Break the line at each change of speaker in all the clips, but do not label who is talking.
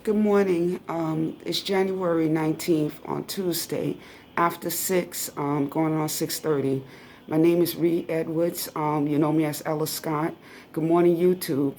Good morning. It's January 19th on Tuesday after 6, going on 6:30. My name is Reed Edwards. You know me as Ella Scott. Good morning, YouTube.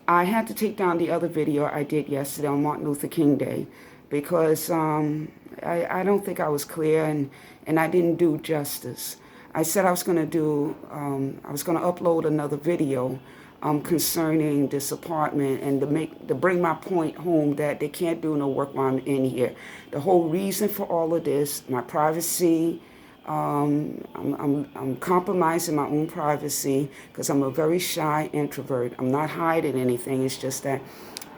I had to take down the other video I did yesterday on Martin Luther King Day because I don't think I was clear and I didn't do justice. I said I was going to upload another video concerning this apartment and to bring my point home that they can't do no work while I'm in here. The whole reason for all of this, my privacy. I'm compromising my own privacy because I'm a very shy introvert. I'm not hiding anything. It's just that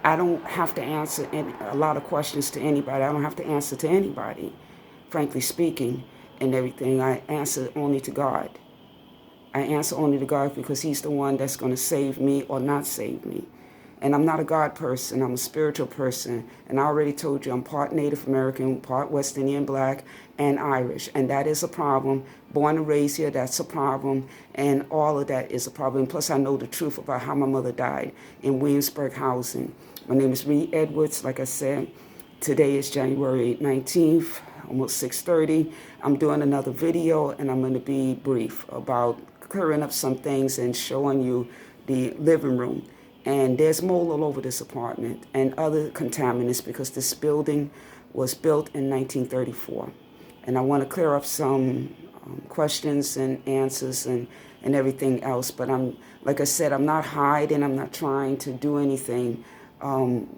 I don't have to answer a lot of questions to anybody. I don't have to answer to anybody, frankly speaking, and everything. I answer only to God. I answer only to God because He's the one that's going to save me or not save me. And I'm not a God person. I'm a spiritual person. And I already told you I'm part Native American, part West Indian, Black, and Irish. And that is a problem. Born and raised here, that's a problem. And all of that is a problem. Plus, I know the truth about how my mother died in Williamsburg housing. My name is Reed Edwards. Like I said, today is January 19th, almost 6:30. I'm doing another video, and I'm going to be brief about clearing up some things and showing you the living room. And there's mold all over this apartment and other contaminants because this building was built in 1934. And I want to clear up some questions and answers and everything else. But like I said, I'm not hiding. I'm not trying to do anything wrong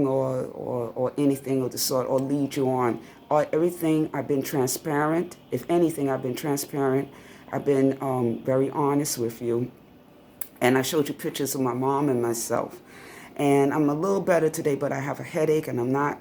or anything of the sort or lead you on. Everything, I've been transparent. If anything, I've been transparent. I've been very honest with you. And I showed you pictures of my mom and myself. And I'm a little better today, but I have a headache and I'm not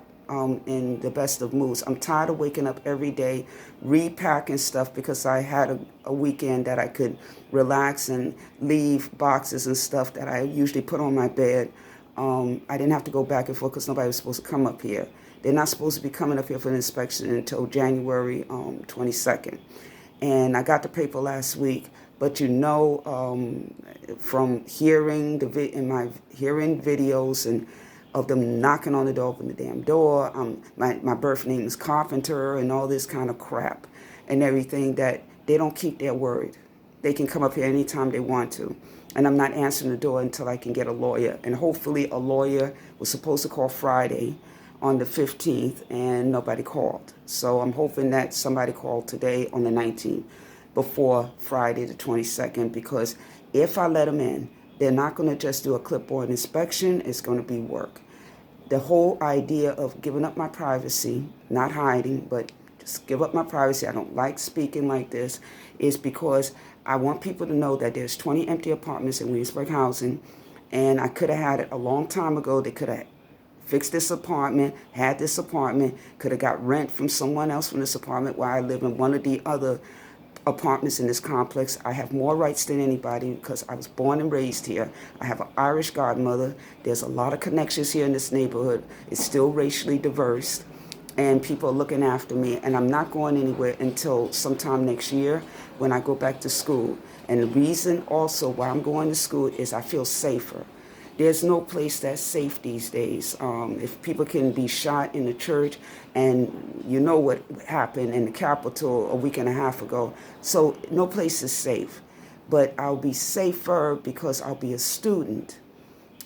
in the best of moods. I'm tired of waking up every day, repacking stuff because I had a weekend that I could relax and leave boxes and stuff that I usually put on my bed. I didn't have to go back and forth because nobody was supposed to come up here. They're not supposed to be coming up here for an inspection until January 22nd. And I got the paper last week. But from hearing hearing videos and of them knocking on the door, open the damn door. My birth name is Carpenter and all this kind of crap and everything that they don't keep their word. They can come up here anytime they want to. And I'm not answering the door until I can get a lawyer. And hopefully a lawyer was supposed to call Friday on the 15th and nobody called. So I'm hoping that somebody called today on the 19th. Before Friday the 22nd, because if I let them in, they're not going to just do a clipboard inspection. It's going to be work. The whole idea of giving up my privacy, not hiding, but just give up my privacy, I don't like speaking like this, is because I want people to know that there's 20 empty apartments in Williamsburg housing, and I could have had it a long time ago. They could have fixed this apartment, had this apartment, could have got rent from someone else from this apartment while I live in one of the other apartments in this complex. I have more rights than anybody because I was born and raised here. I have an Irish godmother. There's a lot of connections here in this neighborhood. It's still racially diverse, and people are looking after me. And I'm not going anywhere until sometime next year when I go back to school. And the reason also why I'm going to school is I feel safer. There's no place that's safe these days. If people can be shot in the church, and you know what happened in the Capitol a week and a half ago, so no place is safe. But I'll be safer because I'll be a student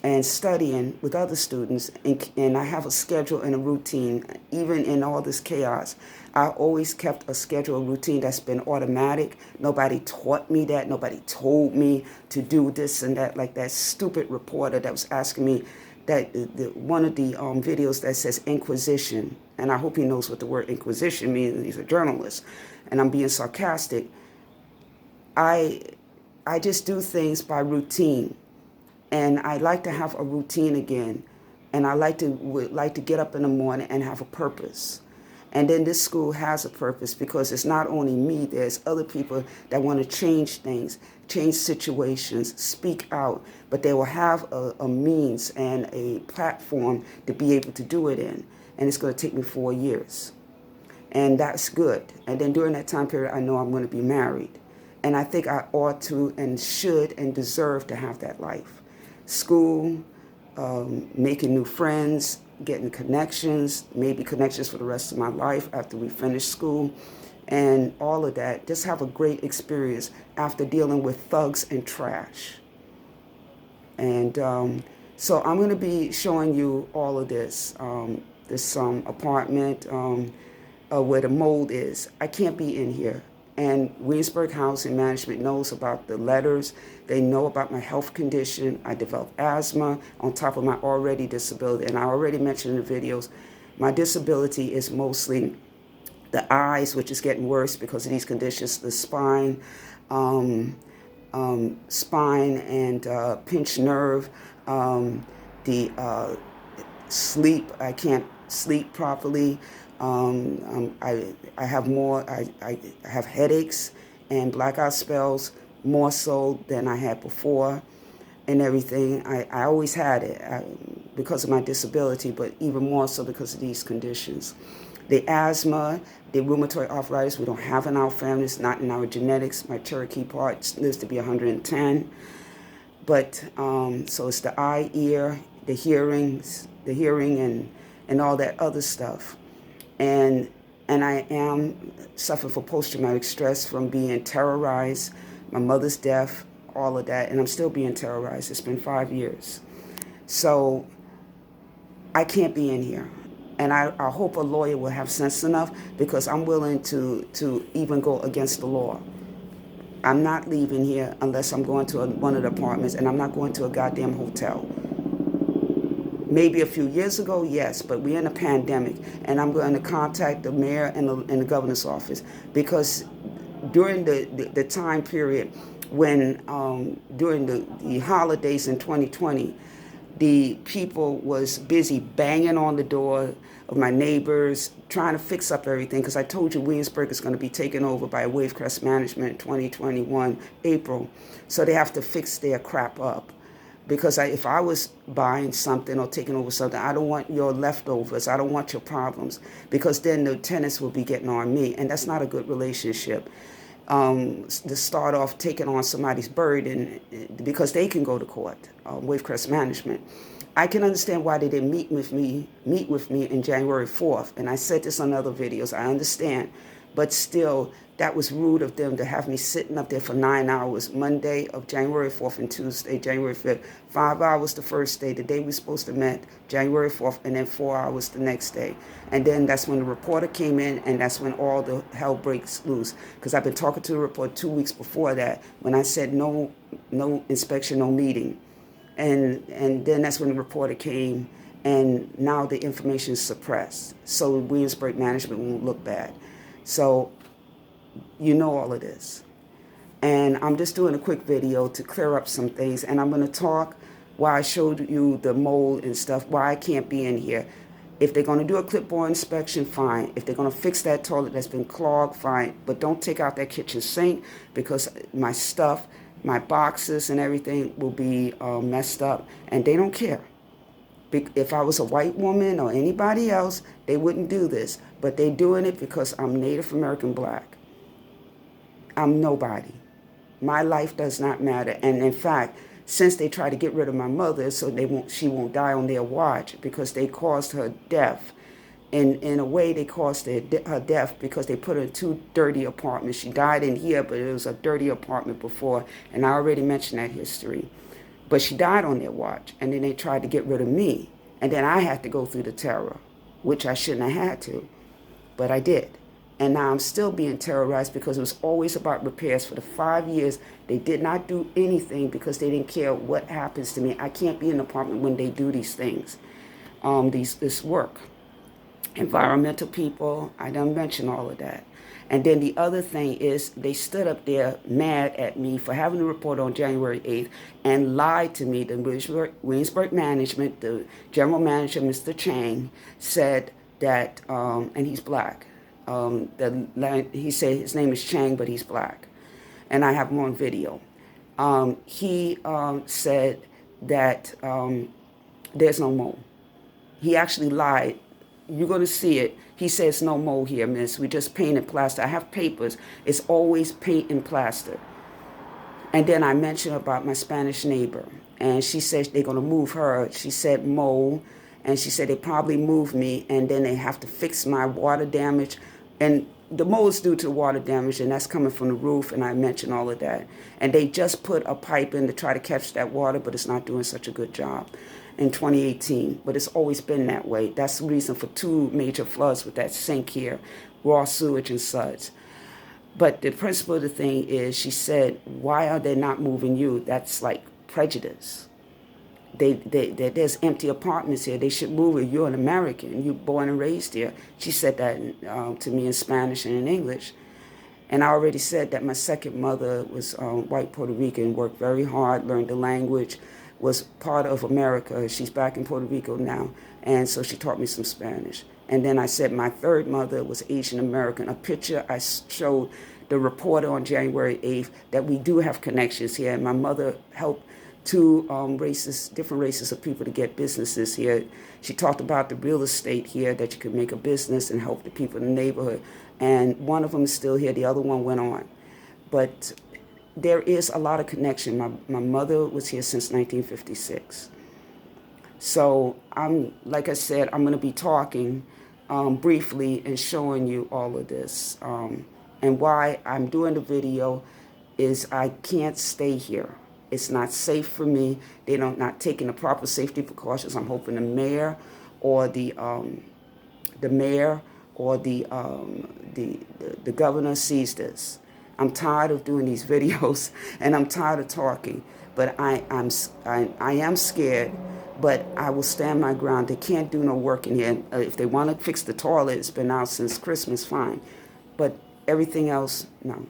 and studying with other students, and I have a schedule and a routine. Even in all this chaos, I always kept a schedule, a routine that's been automatic. Nobody taught me that. Nobody told me to do this and that, like that stupid reporter that was asking me that one of the videos that says Inquisition, and I hope he knows what the word Inquisition means. He's a journalist, and I'm being sarcastic. I just do things by routine. And I like to have a routine again. And I would like to get up in the morning and have a purpose. And then this school has a purpose because it's not only me, there's other people that want to change things, change situations, speak out, but they will have a means and a platform to be able to do it in. And it's going to take me 4 years. And that's good. And then during that time period, I know I'm going to be married. And I think I ought to and should and deserve to have that life. School, making new friends, getting connections, maybe connections for the rest of my life after we finish school, and all of that. Just have a great experience after dealing with thugs and trash. And so I'm going to be showing you all of this. This apartment where the mold is. I can't be in here. And Williamsburg Housing Management knows about the letters. They know about my health condition. I developed asthma on top of my already disability. And I already mentioned in the videos, my disability is mostly the eyes, which is getting worse because of these conditions, the spine, spine and pinched nerve, the sleep. I can't sleep properly. I have I have headaches and blackout spells more so than I had before, and everything. I always had it because of my disability, but even more so because of these conditions. The asthma, the rheumatoid arthritis, we don't have in our families, not in our genetics. My Cherokee part lives to be 110. But so it's the eye, ear, the hearing and all that other stuff. And I am suffering from post-traumatic stress from being terrorized, my mother's death, all of that, and I'm still being terrorized. It's been 5 years. So I can't be in here. And I hope a lawyer will have sense enough, because I'm willing to even go against the law. I'm not leaving here unless I'm going to one of the apartments, and I'm not going to a goddamn hotel. Maybe a few years ago, yes, but we're in a pandemic, and I'm going to contact the mayor and the governor's office, because during the time period when, during the holidays in 2020, the people was busy banging on the door of my neighbors, trying to fix up everything, because I told you Williamsburg is going to be taken over by Wavecrest Management in 2021, April. So they have to fix their crap up. Because if I was buying something or taking over something, I don't want your leftovers. I don't want your problems, because then the tenants will be getting on me, and that's not a good relationship. To start off taking on somebody's burden because they can go to court, Wavecrest Management. I can understand why they didn't meet with me in January 4th, and I said this on other videos. I understand, but still, that was rude of them to have me sitting up there for 9 hours, Monday of January 4th and Tuesday, January 5th. 5 hours the first day, the day we were supposed to meet, January 4th, and then 4 hours the next day. And then that's when the reporter came in, and that's when all the hell breaks loose. Because I've been talking to the reporter 2 weeks before that, when I said no inspection, no meeting. And then that's when the reporter came, and now the information is suppressed. So Williamsburg Management won't look bad. So you know all of this. And I'm just doing a quick video to clear up some things. And I'm going to talk why I showed you the mold and stuff, why I can't be in here. If they're going to do a clipboard inspection, fine. If they're going to fix that toilet that's been clogged, fine. But don't take out that kitchen sink, because my stuff, my boxes and everything will be messed up. And they don't care. If I was a white woman or anybody else, they wouldn't do this. But they're doing it because I'm Native American Black. I'm nobody. My life does not matter. And in fact, since they try to get rid of my mother so she won't die on their watch, because they caused her death. In a way, they caused her death because they put her in 2 dirty apartments. She died in here, but it was a dirty apartment before, and I already mentioned that history. But she died on their watch, and then they tried to get rid of me. And then I had to go through the terror, which I shouldn't have had to, but I did. And now I'm still being terrorized because it was always about repairs. For the 5 years, they did not do anything because they didn't care what happens to me. I can't be in an apartment when they do these things, this work. Environmental people, I done mentioned all of that. And then the other thing is they stood up there mad at me for having a report on January 8th and lied to me. The Williamsburg Management, the general manager, Mr. Chang, said that, and he's black, he said his name is Chang, but he's black. And I have him on video. He said that there's no mold. He actually lied. You're going to see it. He says no mold here, miss. We just paint and plaster. I have papers. It's always paint and plaster. And then I mentioned about my Spanish neighbor, and she said they're going to move her. She said mold, and she said they probably move me, and then they have to fix my water damage. And the mold is due to water damage, and that's coming from the roof, and I mentioned all of that. And they just put a pipe in to try to catch that water, but it's not doing such a good job in 2018. But it's always been that way. That's the reason for 2 major floods with that sink here, raw sewage and suds. But the principle of the thing is, she said, why are they not moving you? That's like prejudice. There's empty apartments here. They should move you. You're an American. You're born and raised here. She said that to me in Spanish and in English. And I already said that my second mother was white Puerto Rican, worked very hard, learned the language, was part of America. She's back in Puerto Rico now. And so she taught me some Spanish. And then I said my third mother was Asian American. A picture I showed the reporter on January 8th that we do have connections here. And my mother helped 2 different races of people to get businesses here. She talked about the real estate here, that you could make a business and help the people in the neighborhood. And one of them is still here. The other one went on. But there is a lot of connection. My mother was here since 1956. So like I said, I'm going to be talking briefly and showing you all of this. And why I'm doing the video is I can't stay here. It's not safe for me. They're not taking the proper safety precautions. I'm hoping the mayor or the governor sees this. I'm tired of doing these videos, and I'm tired of talking. But I am scared. But I will stand my ground. They can't do no work in here. If they want to fix the toilet, it's been out since Christmas, fine. But everything else, no.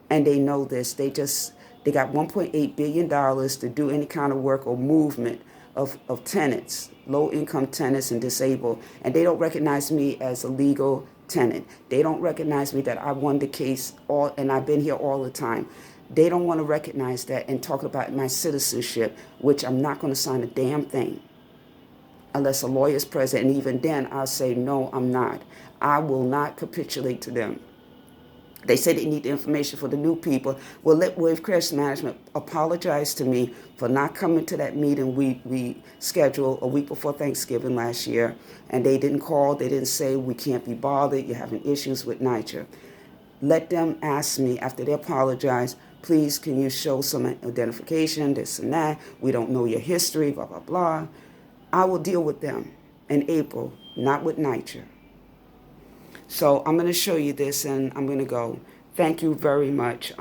And they know this. They got $1.8 billion to do any kind of work or movement of tenants, low-income tenants and disabled. And they don't recognize me as a legal tenant. They don't recognize me that I won the case, and I've been here all the time. They don't want to recognize that and talk about my citizenship, which I'm not going to sign a damn thing unless a lawyer is present. And even then, I'll say, no, I'm not. I will not capitulate to them. They say they need the information for the new people. Well, let Wave Crash Management apologize to me for not coming to that meeting we scheduled a week before Thanksgiving last year. And they didn't call. They didn't say, we can't be bothered. You're having issues with NYCHA. Let them ask me after they apologize, please, can you show some identification, this and that? We don't know your history, blah, blah, blah. I will deal with them in April, not with NYCHA. So I'm going to show you this, and I'm going to go. Thank you very much.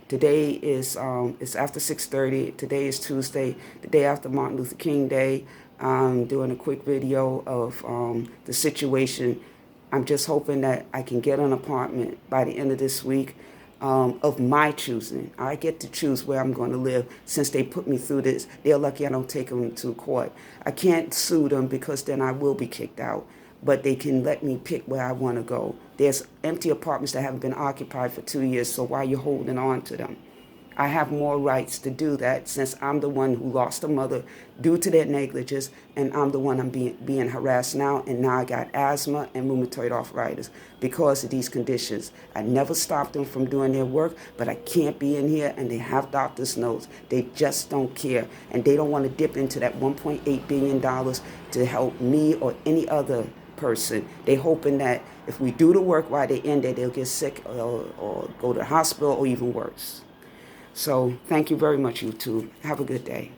Today is it's after 6:30. Today is Tuesday, the day after Martin Luther King Day. I'm doing a quick video of the situation. I'm just hoping that I can get an apartment by the end of this week. Of my choosing. I get to choose where I'm going to live. Since they put me through this, they're lucky I don't take them to court. I can't sue them because then I will be kicked out. But they can let me pick where I want to go. There's empty apartments that haven't been occupied for 2 years, so why are you holding on to them? I have more rights to do that since I'm the one who lost a mother due to their negligence, and I'm the one I'm being harassed now, and now I got asthma and rheumatoid arthritis because of these conditions. I never stopped them from doing their work, but I can't be in here, and they have doctor's notes. They just don't care, and they don't want to dip into that $1.8 billion to help me or any other person. They're hoping that if we do the work while they're in there, they'll get sick or go to the hospital or even worse. So thank you very much, YouTube. Have a good day.